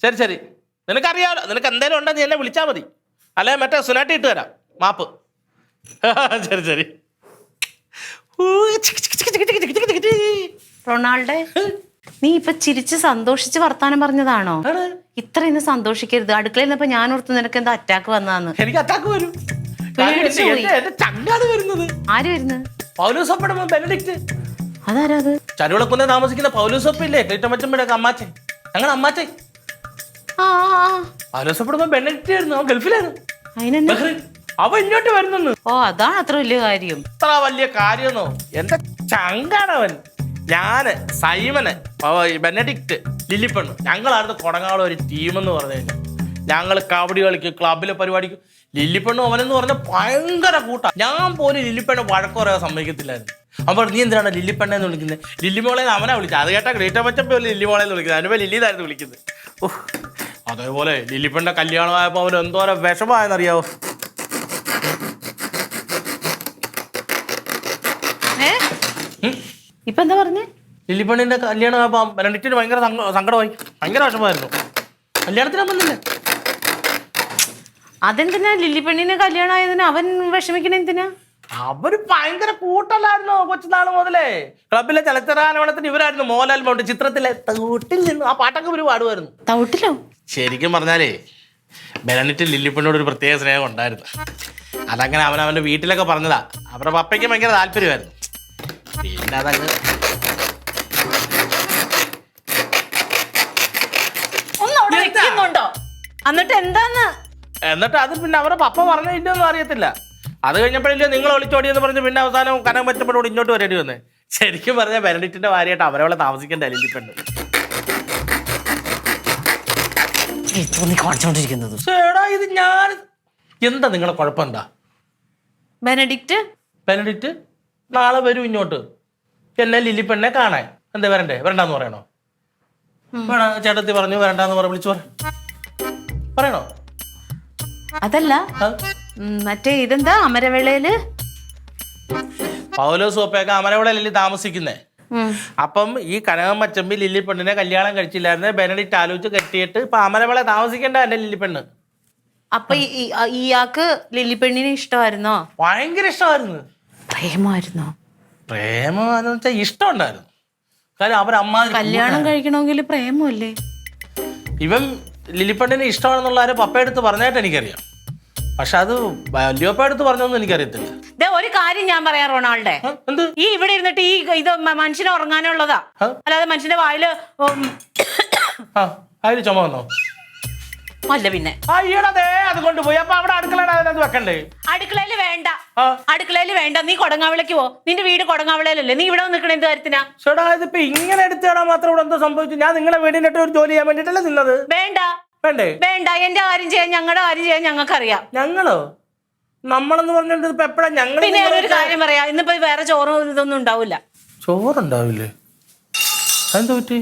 ശരി ശരി, നിനക്കറിയാമല്ലോ, നിനക്ക് എന്തേലും ഉണ്ടെങ്കിൽ നീ എന്നെ വിളിച്ചാൽ മതി, അല്ലെ മറ്റേ സുനാട്ടി ഇട്ട് തരാം മാപ്പ്. ശരി ശരി. റൊണാൾഡേ, നീ ഇപ്പൊ ചിരിച്ച് സന്തോഷിച്ച് വർത്താനം പറഞ്ഞതാണോ? ഇത്ര ഇന്ന് സന്തോഷിക്കരുത്. അടുക്കളയിൽ നിന്നപ്പോ ഞാൻ ഓർത്ത് നിനക്ക് എന്താ അറ്റാക്ക് വന്നതാന്ന്. എനിക്ക് അറ്റാക്ക് വരും. എന്റെ ചങ്കാണ് വരുന്നത്. ആര് വരുന്നത്? പൗലോസപ്പ ബെനഡിക്റ്റ്. അതാരാ അത്? ചരുവിളക്കുന്നെ താമസിക്കുന്ന പൗലോസപ്പ ഇല്ലേ, ക്ലീറ്റമച്ചമ്മയുടെ അമ്മാച്ചൻ, ഞങ്ങളുടെ അമ്മാച്ചൻ. പൗലോസപ്പ ബെനഡിക്റ്റ് ആയിരുന്നു, അവൻ ഗൾഫിലായിരുന്നു. അതിനെന്താ? അവ ഇങ്ങോട്ട് വരുന്നു. ഓ, അതാണ് അത്ര വലിയ കാര്യം. അത്ര വലിയ കാര്യമെന്നോ? എന്റെ ചങ്കാണ് അവൻ. ഞാന്, സൈമന്, ബെനഡിക്റ്റ്, ലില്ലിപ്പെണ്ണു, ഞങ്ങളായിരുന്നു കൊടങ്ങാളെ ഒരു ടീമെന്ന് പറഞ്ഞു കഴിഞ്ഞാൽ. ഞങ്ങൾ കബഡി കളിക്കും, ക്ലബിലെ പരിപാടിക്കും. ലില്ലിപ്പെണ്ണും അവനെന്ന് പറഞ്ഞാൽ ഭയങ്കര കൂട്ടാ. ഞാൻ പോലും ലില്ലിപ്പെണ്ണ വഴക്ക് പറയാൻ സമ്മതിക്കത്തില്ലായിരുന്നു. അപ്പോൾ നീ എന്തിനാണ് ലില്ലിപ്പെണ്ണെന്ന് വിളിക്കുന്നത്? ലില്ലിമോളേന്ന് അവനാ വിളിച്ചത്. അത് കേട്ടാ ക്ലീറ്റമച്ചപ്പ പോലെ ലില്ലിമോളേന്ന് വിളിക്കുന്നത്, അതിനുമ്പോൾ ലില്ലിതായിരുന്നു വിളിക്കുന്നത്. ഓഹ്, അതേപോലെ ലില്ലിപ്പെണ്ണ കല്യാണമായപ്പോൾ അവന് എന്തോരം വിഷമായെന്നറിയാവോ? ഇപ്പൊ എന്താ പറഞ്ഞേ? ലില്ലിപ്പെണ്ണിന്റെ കല്യാണമായപ്പോൾ ബെനഡിക്റ്റിന് ഭയങ്കര സങ്കടമായി, ഭയങ്കര വിഷമമായിരുന്നു. കല്യാണത്തിന് വന്നില്ലേ? അതെന്തിനാ ലില്ലിപ്പെണ്ണിന് കല്യാണം ആയതിന് അവൻ വിഷമിക്കണ എന്തിനാ? അവര് ഭയങ്കര കൂട്ടല്ലായിരുന്നോ കൊച്ചുനാള് മുതലേ? ക്ലബിലെ ചലച്ചിത്രാലവണത്തിന് ഇവരായിരുന്നു മോഹൻലാൽ മൗണ്ട് ചിത്രത്തിലെ തൗട്ടിൽ നിന്ന് ആ പാട്ടൊക്കെ ഇവര് പാടുമായിരുന്നു. തൗട്ടിലോ? ശരിക്കും പറഞ്ഞാലേ ബെനഡിക്റ്റ് ലില്ലിപ്പെണ്ണോട് ഒരു പ്രത്യേക സ്നേഹം ഉണ്ടായിരുന്നു. അതങ്ങനെ അവനവന്റെ വീട്ടിലൊക്കെ പറഞ്ഞതാ. അവരുടെ പപ്പയ്ക്ക് ഭയങ്കര താല്പര്യമായിരുന്നു. പിന്നെ അതങ്ങ് എന്നിട്ട് എന്താന്ന്? എന്നിട്ട് അത് പിന്നെ അവരുടെ പപ്പ പറഞ്ഞില്ലൊന്നും അറിയത്തില്ല. അത് കഴിഞ്ഞപ്പോഴില്ലേ നിങ്ങൾ ഒളിച്ചോടിയെന്ന് പറഞ്ഞ് പിന്നെ അവസാനം കനം പറ്റപ്പോഴോട് ഇങ്ങോട്ട് വരേണ്ടി വന്നേ. ശരിക്കും പറഞ്ഞാൽ ബെനഡിക്റ്റിന്റെ ഭാര്യയായിട്ട് അവരവളെ താമസിക്കേണ്ട ലില്ലിപ്പെണ്ണ്. ഇത് ഞാൻ എന്താ നിങ്ങളെ കുഴപ്പം എന്താ? ബെനഡിക്റ്റ് നാളെ വരും ഇങ്ങോട്ട് എന്നെ ലില്ലിപ്പെണ്ണെ കാണാൻ. എന്താ വരണ്ടേ? വരണ്ടാന്ന് പറയണോ? ചേട്ടത്തി പറഞ്ഞു വരണ്ടാന്ന് വിളിച്ചു പറയണോ? അതല്ല, മറ്റേ ഇതെന്താ അമരവേളയില് പൗലോസോപ്പയൊക്കെ അമരവേളയിലല്ലേ താമസിക്കുന്നേ. അപ്പം ഈ കനകമ്മച്ചമ്പി ലില്ലിപ്പെണ്ണിനെ കല്യാണം കഴിച്ചില്ലായിരുന്നേ ബെനഡിക്റ്റ് ആലോചിച്ച് കെട്ടിയിട്ട് ഇപ്പൊ അമരവേള താമസിക്കേണ്ട എന്റെ ലില്ലിപ്പെണ്ണ്. അപ്പൊ ഇയാൾക്ക് ലില്ലിപ്പെണ്ണിനെ ഇഷ്ടമായിരുന്നോ? ഭയങ്കര ഇഷ്ടമായിരുന്നു. പ്രേമായിരുന്നോ? പ്രേമെന്ന് വെച്ചാൽ ഇഷ്ടം ഉണ്ടായിരുന്നു. കാര്യം അവരമ്മ കല്യാണം കഴിക്കണമെങ്കിൽ പ്രേമല്ലേ? ഇവൻ ലില്ലിപ്പെണ്ണിനെ ഇഷ്ടമാണെന്നുള്ള ആരും പപ്പയെടുത്ത് പറഞ്ഞായിട്ട് എനിക്കറിയാം. പക്ഷെ അത് വല്യപ്പടുത്ത് പറഞ്ഞൊന്നും എനിക്കറിയത്തില്ല. ഒരു കാര്യം ഞാൻ പറയാം റൊണാൾഡേ, ഈ ഇവിടെ ഇരുന്നിട്ട് ഈ ഇത് മനുഷ്യനെ ഉറങ്ങാനുള്ളതാ, അല്ലാതെ മനുഷ്യന്റെ വായില് അതിന് ചുമ വന്നോ? അല്ല പിന്നെ അയ്യടേ അത് കൊണ്ടുപോയി. അപ്പൊ അവിടെ അടുക്കള വെക്കണ്ടേ? അടുക്കളയില് വേണ്ട. നീ കൊടങ്ങാവിളക്ക് പോ. നിന്റെ വീട് കൊടങ്ങാവിളയിലല്ലേ? നീ ഇവിടെ നിൽക്കണ എന്ത് കാര്യത്തിനാ? ചേട്ടാ ഇതിപ്പോ ഇങ്ങനെ എടുത്തേടാ മാത്രം ഇവിടെ എന്തോ സംഭവിച്ചു? ഞാൻ നിങ്ങളെ വീടിന്റെ ഒരു ജോലി ചെയ്യാൻ വേണ്ടിട്ടല്ലേ നിന്നത്. വേണ്ട, എന്റെ കാര്യം ചെയ്യാൻ, ഞങ്ങളുടെ കാര്യം ചെയ്യാൻ ഞങ്ങൾക്കറിയാം. ഞങ്ങളോ? നമ്മളെന്ന് പറഞ്ഞിട്ട് ഇപ്പൊ എപ്പോഴാ ഞങ്ങൾ? പിന്നെ ഒരു കാര്യം പറയാം, ഇന്നിപ്പോ വേറെ ചോറും ഇതൊന്നും ഉണ്ടാവില്ല. ചോറുണ്ടാവില്ലേ? അതെന്താ പറ്റി?